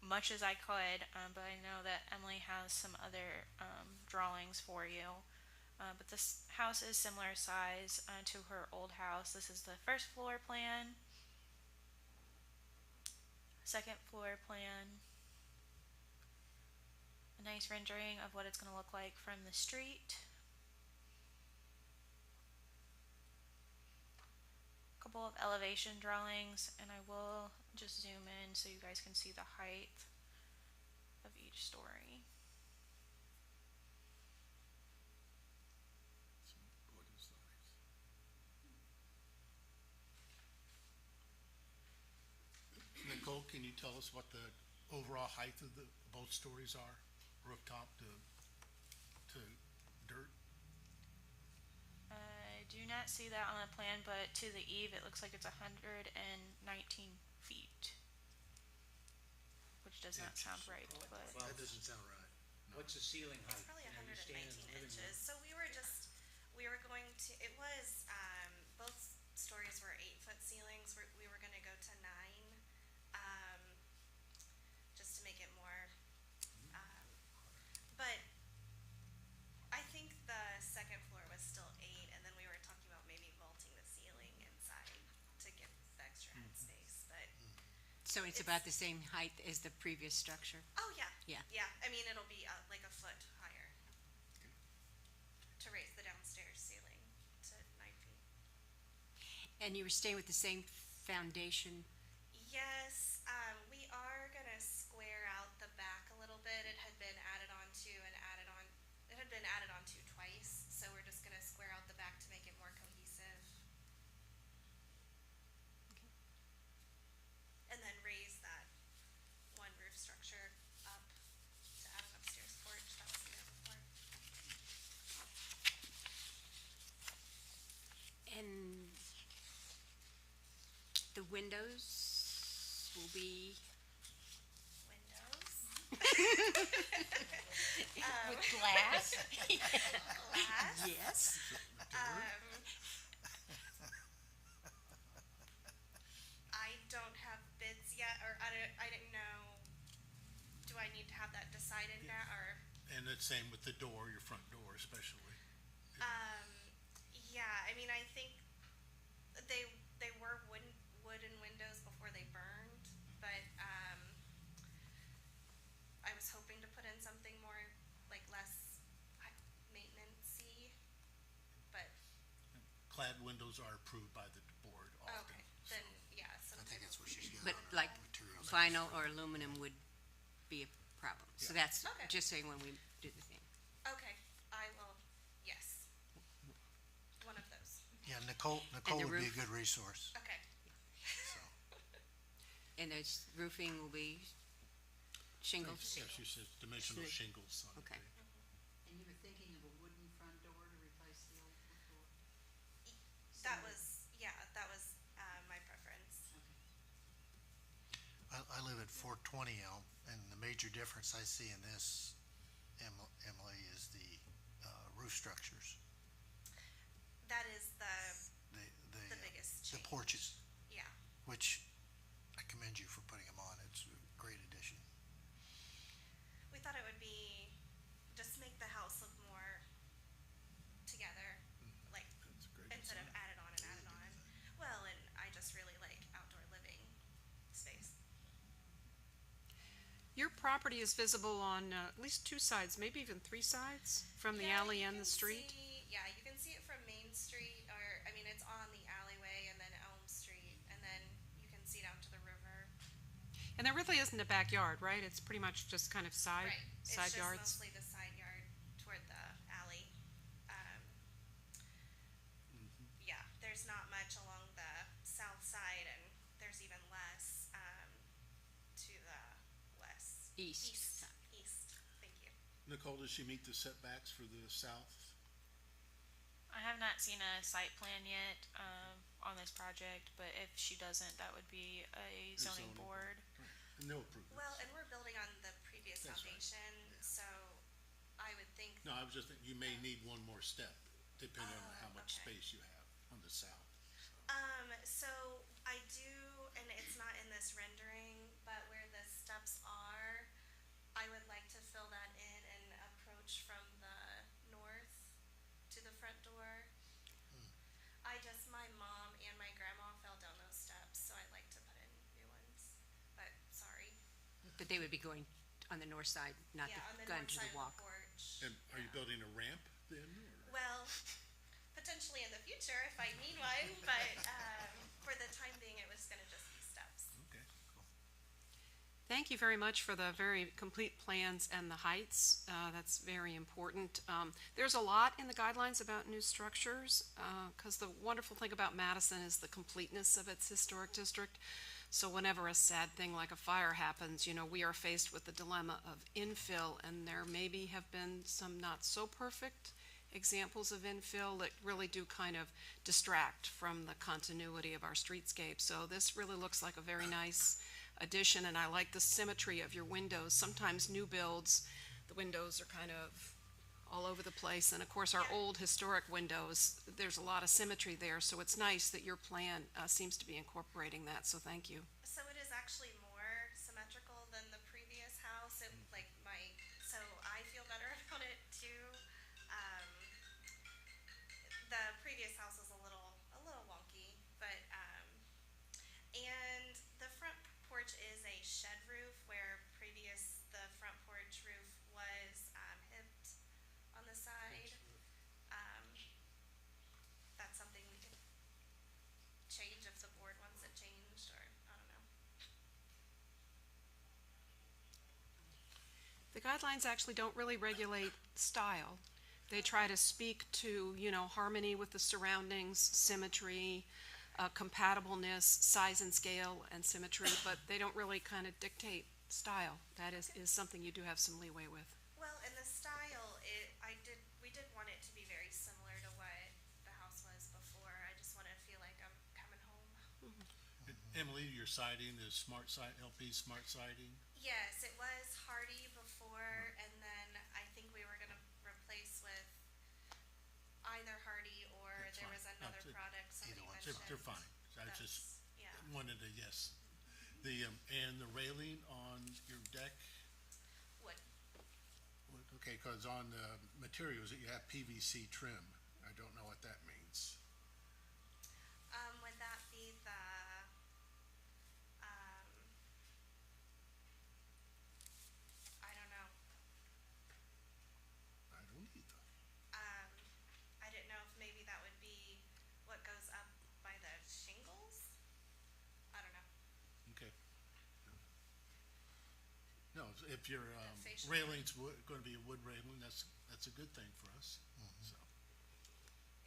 much as I could, but I know that Emily has some other drawings for you. But this house is similar size to her old house. This is the first floor plan, second floor plan, a nice rendering of what it's going to look like from the street. A couple of elevation drawings, and I will just zoom in so you guys can see the height of each story. Nicole, can you tell us what the overall height of the, both stories are, rooftop to dirt? I do not see that on the plan, but to the eave, it looks like it's 119 feet. Which does not sound right, but That doesn't sound right. What's the ceiling height? It's probably You know, you hundred and stand in the nineteen living room. inches, so we were going to, it was, both stories were 8-foot ceilings, we were gonna go to 9, just to make it more, but I think the second floor was still 8, and then we were talking about maybe vaulting the ceiling inside to get the extra head space, but, So it's about the same height as the previous structure? oh, yeah. Yeah. Yeah, I mean, it'll be, like a foot higher to raise the downstairs ceiling to 9 feet. And you were staying with the same foundation? Yes, we are gonna square out the back a little bit. It had been added on to twice, so we're just gonna square out the back to make it more cohesive. And then raise that one roof structure up to add an upstairs porch that wasn't there before. And the windows will be, Windows. With glass? Glass. yes? I don't have bids yet, or I didn't know, do I need to have that decided now, or? And the same with the door, your front door especially. Yeah, I mean, I think they were wooden windows before they burned, but, I was hoping to put in something more, like less maintenance-y, but, Clad windows are approved by the board often. okay, so. then, yeah, some I think type that's of, what she's getting But on her like materials. vinyl or aluminum would be a problem. So that's Okay. just saying when we do the thing. okay, I will, yes. One of those, Yeah, Nicole the would be a roof? good resource, okay. so. And the roofing will be shingles? Yeah, she says dimensional shingles on Okay. the. And you were thinking of a wooden front door to replace the old wood door? That was, my preference. I live at 420 Elm, and the major difference I see in this, Emily, is the roof structures, That is the the biggest the change. porches, Yeah. which I commend you for putting them on. It's a great addition. We thought it would be, just make the house look more together, like, That's a great instead of design. added on and added on. Well, and I just really like outdoor living space. Your property is visible on at least 2 sides, maybe even 3 sides, from the Yeah, alley you and the can street? Yeah, you can see it from Main Street, or, I mean, it's on the alleyway and then Elm Street, and then you can see down to the river. And there really isn't a backyard, right? It's pretty much just kind of side Right, it's just yards? mostly the side yard toward the alley. Yeah, there's not much along the south side. East. East, thank you. Nicole, does she meet the setbacks for the south? I have not seen a site plan yet, on this project, but if she doesn't, that would be a zoning zoning board. No approval. Well, and we're building on the previous That's right. foundation, so I would think, No, I was just thinking, you may need one more step, depending on how much okay. space you have on the south. so I do, and it's not in this rendering, but where the steps are, I would like to fill that in and approach from the north to the front door. My mom and my grandma fell down those steps, so I'd like to put in new ones, but sorry. But they would be going on the north side, not Yeah, on the going north to side the of walk. the porch. And are you Yeah. building a ramp then, or? Well, potentially in the future if I need one, but, for the time being, it was gonna just be steps. Okay. Thank you very much for the very complete plans and the heights. That's very important. There's a lot in the guidelines about new structures, because the wonderful thing about Madison is the completeness of its historic district. So whenever a sad thing like a fire happens, we are faced with the dilemma of infill, and there maybe have been some not so perfect examples of infill that really do kind of distract from the continuity of our streetscape. So this really looks like a very nice addition, and I like the symmetry of your windows. Sometimes new builds, the windows are kind of all over the place, and of course our old historic windows, there's a lot of symmetry there, so it's nice that your plan seems to be incorporating that, so thank you. So it is actually more symmetrical than the previous house, so I feel better about it too. The previous house was a little wonky, but, and the front porch is a shed roof where the front porch roof was, hipped on the side. That's something we could change if the board wants it changed, or, I don't know. The guidelines actually don't really regulate style. They try to speak to, harmony with the surroundings, symmetry, compatibleness, size and scale and symmetry, but they don't really kind of dictate style. That is something you do have some leeway with. Well, and the style, we did want it to be very similar to what the house was before. I just want to feel like I'm coming home. Emily, your siding is LP smart siding? Yes, it was Hardy before, and then I think we were gonna replace with either Hardy or That's there fine. was another No, product somebody Either one, mentioned. they're fine. I just Yeah, wanted to, yes. And the railing on your deck, wood. okay, cause on the materials that you have PVC trim, I don't know what that means. Would that be the, I don't know. I don't either. I didn't know if maybe that would be what goes up by the shingles? I don't know. Okay. No, if your, fascia. railing's gonna be a wood railing, that's a good thing for us, so.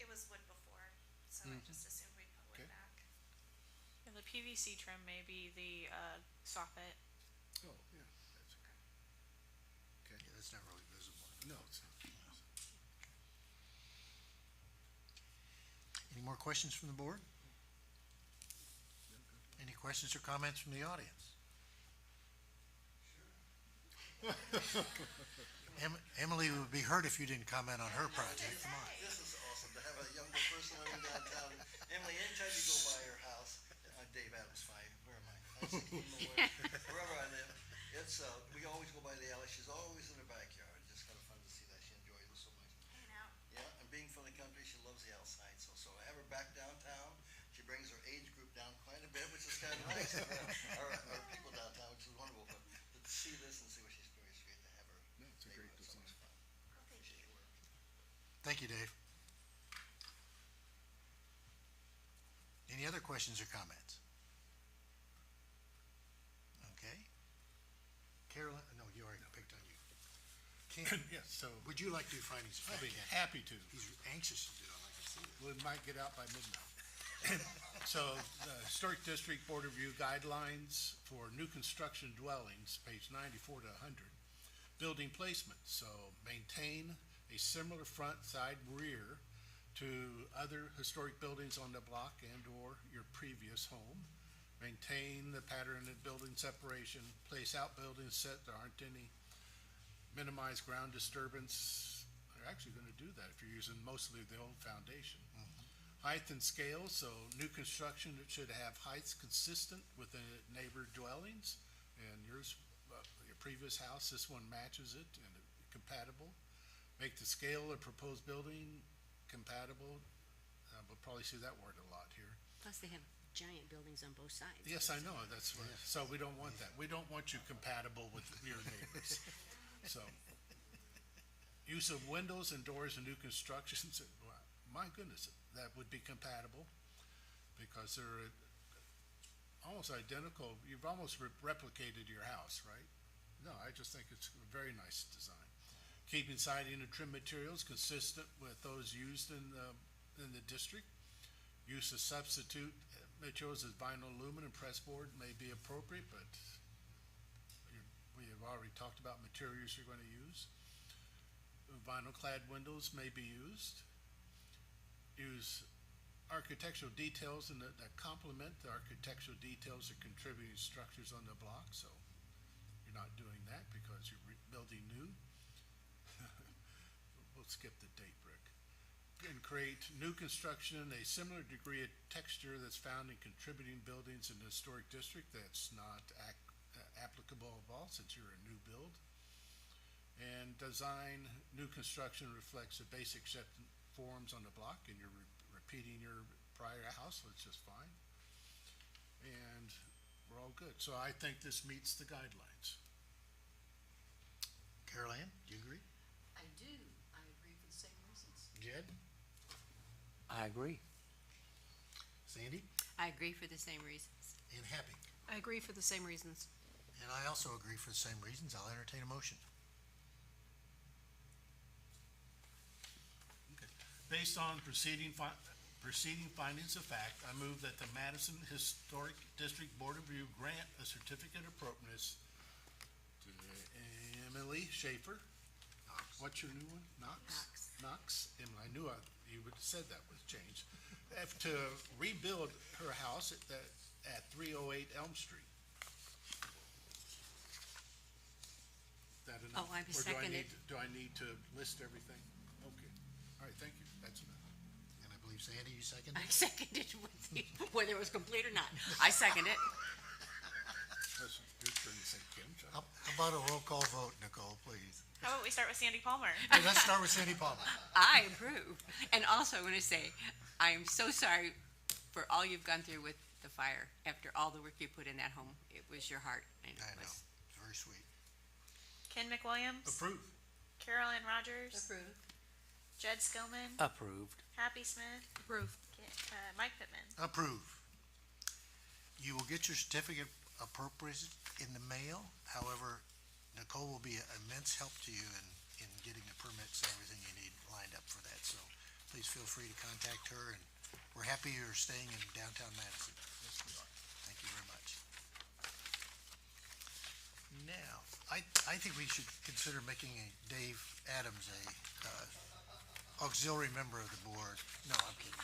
It was wood before, so I just assumed we'd put wood Okay. back. And the PVC trim may be the, soffit. Oh, yeah, that's okay. Yeah, that's not really visible. No, it's not. Any more questions from the board? Any questions or comments from the audience? Emily would be hurt if you didn't comment on her project. Come on. This is awesome to have a younger person living downtown. Emily, anytime you go by her house, Dave Adams, where am I? Wherever I live, it's, we always go by the alley. She's always in her backyard. It's just kind of fun to see that. She enjoys it so much. Hanging out. Yeah, and being from the country, she loves the outside. So I have her back downtown. She brings her age group down quite a bit, which is kind of nice. Our people downtown, which is wonderful. But to see this and see what she's doing, it's great to have her. No, it's a great neighborhood. So design. much fun. Well, thank you. Appreciate your work. Thank you, Dave. Any other questions or comments? Okay. Carolyn, no, you already picked on you. Ken, Yes, so would you like to do findings of I'll fact, be Ken? happy to. He's anxious to do it, I can see it. We might get out by midnight. So, the Historic District Board Review Guidelines for New Construction Dwellings, page 94 to 100. Building placement, so maintain a similar front, side, rear to other historic buildings on the block and/or your previous home. Maintain the pattern of building separation, place outbuildings set, there aren't any. Minimize ground disturbance, they're actually gonna do that if you're using mostly the old foundation. Height and scale, so new construction, it should have heights consistent with the neighbor dwellings, and yours, your previous house, this one matches it and compatible. Make the scale of proposed building compatible, we'll probably see that word a lot here. Plus they have giant buildings on both sides. Yes, I know, that's what, so we don't want that, we don't want you compatible with your neighbors, so. Use of windows and doors in new constructions, my goodness, that would be compatible, because they're almost identical, you've almost replicated your house, right? No, I just think it's a very nice design. Keeping siding and trim materials consistent with those used in the district. Use of substitute materials as vinyl, aluminum, pressboard may be appropriate, but we have already talked about materials you're going to use. Vinyl clad windows may be used. Use architectural details that complement the architectural details of contributing structures on the block, so you're not doing that because you're building new. We'll skip the date, Rick. And create new construction in a similar degree of texture that's found in contributing buildings in the historic district. That's not applicable at all since you're a new build. And design new construction reflects the basic acceptance forms on the block, and you're repeating your prior house, so it's just fine. And we're all good. So I think this meets the guidelines. Carol Ann, do you agree? I do. I agree for the same reasons. Jed? I agree. Sandy? I agree for the same reasons. And Happy? I agree for the same reasons. And I also agree for the same reasons. I'll entertain a motion. Based on preceding findings of fact, I move that the Madison Historic District Board of Review grant a certificate of appropriateness to Emily Schaefer. What's your new one? Knox. Emily, I knew you would have said that was changed. To rebuild her house at 308 Elm Street. That enough? Oh, I Or second it. do I need to list everything? Okay. All right, thank you. That's enough. And I believe Sandy, you second? I seconded whether it was complete or not. I second it. That's your turn to say, Kim. How about a roll call vote, Nicole, please? How about we start with Sandy Palmer? Hey, let's start with Sandy Palmer. I approve. And also I want to say, I am so sorry for all you've gone through with the fire. After all the work you put in that home, it was your heart. And I it know, was, it's very sweet. Ken McWilliams? Approve. Carol Ann Rogers? Approve. Jed Skillman? Approved. Happy Smith? Approve. Mike Pittman? Approve. You will get your certificate appropriated in the mail. However, Nicole will be an immense help to you in getting the permits and everything you need lined up for that. So please feel free to contact her, and we're happy you're staying in downtown Madison. Yes, we are. Thank you very much. Now, I think we should consider making Dave Adams a auxiliary member of the board. No, I'm kidding.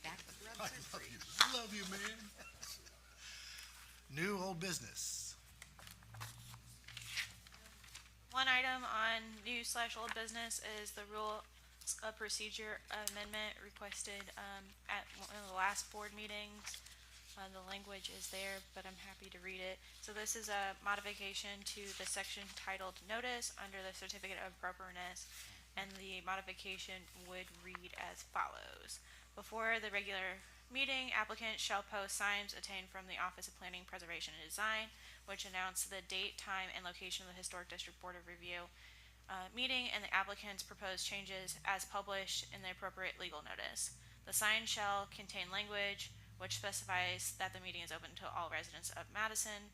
back with I rubber love free. you. Love you, man. New old business. One item on new/old business is the rule of procedure amendment requested at one of the last board meetings. The language is there, but I'm happy to read it. So this is a modification to the section titled Notice under the Certificate of Appropriateness, and the modification would read as follows. Before the regular meeting, applicants shall post signs obtained from the Office of Planning, Preservation, and Design, which announce the date, time, and location of the Historic District Board of Review meeting and the applicant's proposed changes as published in the appropriate legal notice. The sign shall contain language which specifies that the meeting is open to all residents of Madison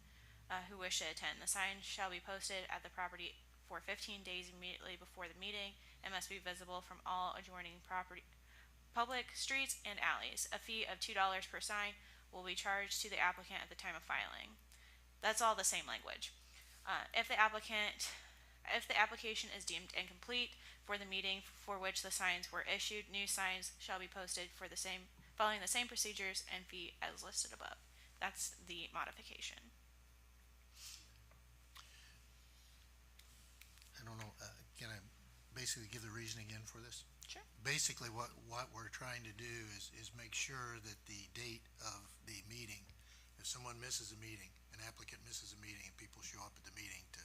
who wish to attend. The sign shall be posted at the property for 15 days immediately before the meeting and must be visible from all adjoining public streets and alleys. A fee of $2 per sign will be charged to the applicant at the time of filing. That's all the same language. If the application is deemed incomplete for the meeting for which the signs were issued, new signs shall be posted following the same procedures and fee as listed above. That's the modification. I don't know, can I basically give the reason again for this? Sure. Basically, what we're trying to do is make sure that the date of the meeting, if someone misses a meeting, an applicant misses a meeting, and people show up at the meeting to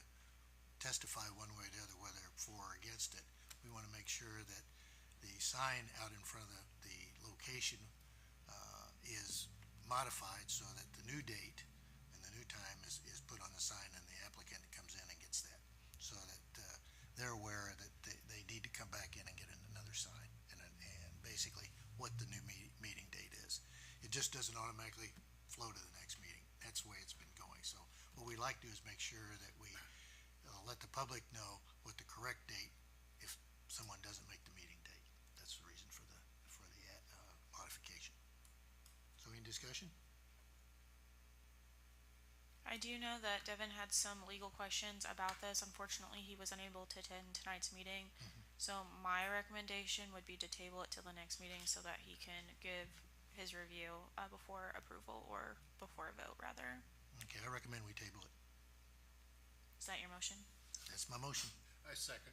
testify one way or the other, whether for or against it, we want to make sure that the sign out in front of the location is modified so that the new date and the new time is put on the sign, and the applicant comes in and gets that, so that they're aware that they need to come back in and get another sign, and basically what the new meeting date is. It just doesn't automatically flow to the next meeting. That's the way it's been going. So what we like to do is make sure that we let the public know what the correct date if someone doesn't make the meeting date. That's the reason for the modification. So any discussion? I do know that Devin had some legal questions about this. Unfortunately, he was unable to attend tonight's meeting. So my recommendation would be to table it till the next meeting so that he can give his review before approval, or before a vote, rather. Okay, I recommend we table it. Is that your motion? That's my motion. I second.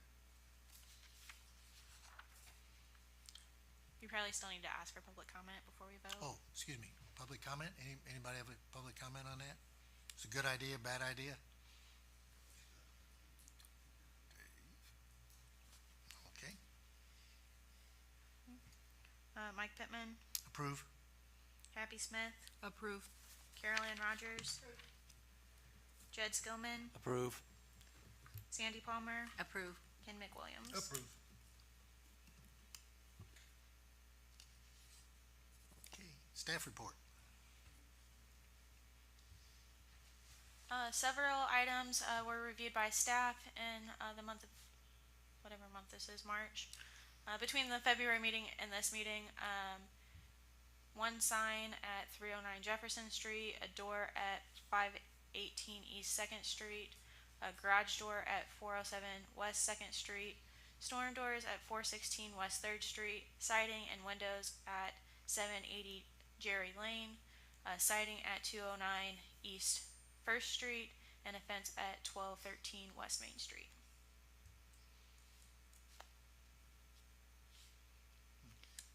You probably still need to ask for public comment before we vote. Oh, excuse me, public comment? Anybody have a public comment on that? It's a good idea, bad idea? Okay, Mike Pittman, approve. Happy Smith, Approve. Carol Ann Rogers, Jed Skillman, Approve. Sandy Palmer, Approve. Ken McWilliams. Approve. Okay, staff report. Several items were reviewed by staff in the month of, whatever month this is, March. Between the February meeting and this meeting, one sign at 309 Jefferson Street, a door at 518 East 2nd Street, a garage door at 407 West 2nd Street, storm doors at 416 West 3rd Street, siding and windows at 780 Jerry Lane, siding at 209 East 1st Street, and a fence at 1213 West Main Street.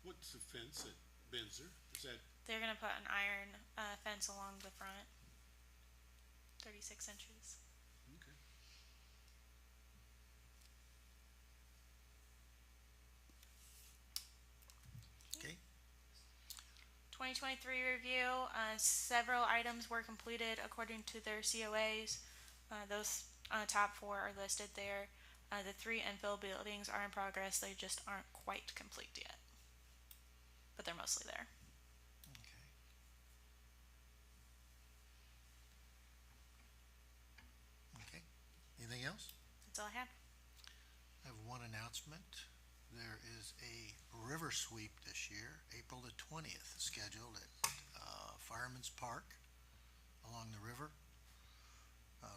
What's the fence at Benzer? Is that, They're gonna put an iron fence along the front, 36 inches. okay. Okay, 2023 review, several items were completed according to their COAs. Those top four are listed there. The 3 infill buildings are in progress, they just aren't quite complete yet. But they're mostly there. okay. Okay, anything else? That's all I have. I have one announcement. There is a river sweep this year, April the 20th, scheduled at Fireman's Park along the river.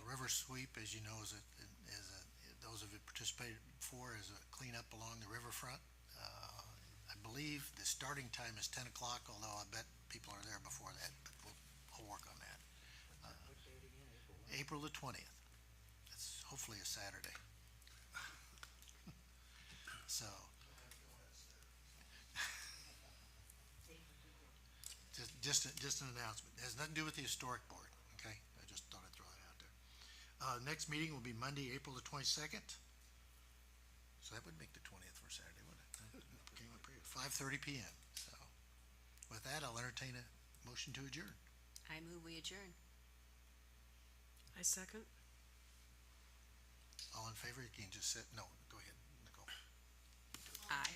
River sweep, as you know, those of you participated before, is a cleanup along the riverfront. I believe the starting time is 10 o'clock, although I bet people are there before that, but I'll work on that. April the 20th. It's hopefully a Saturday. So. Just an announcement. It has nothing to do with the historic board, okay? I just thought I'd throw that out there. Next meeting will be Monday, April the 22nd. So that would make the 20th for Saturday, wouldn't it? Okay, 5:30 PM. So with that, I'll entertain a motion to adjourn. I move we adjourn. I second. All in favor, you can just sit, no, go ahead, Nicole. Aye.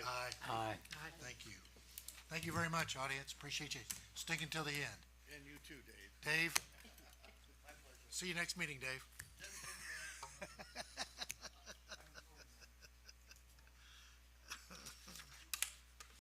Aye. Aye. Thank you. Thank you very much, audience. Appreciate you sticking till the end. And you too, Dave. Dave? See you next meeting, Dave.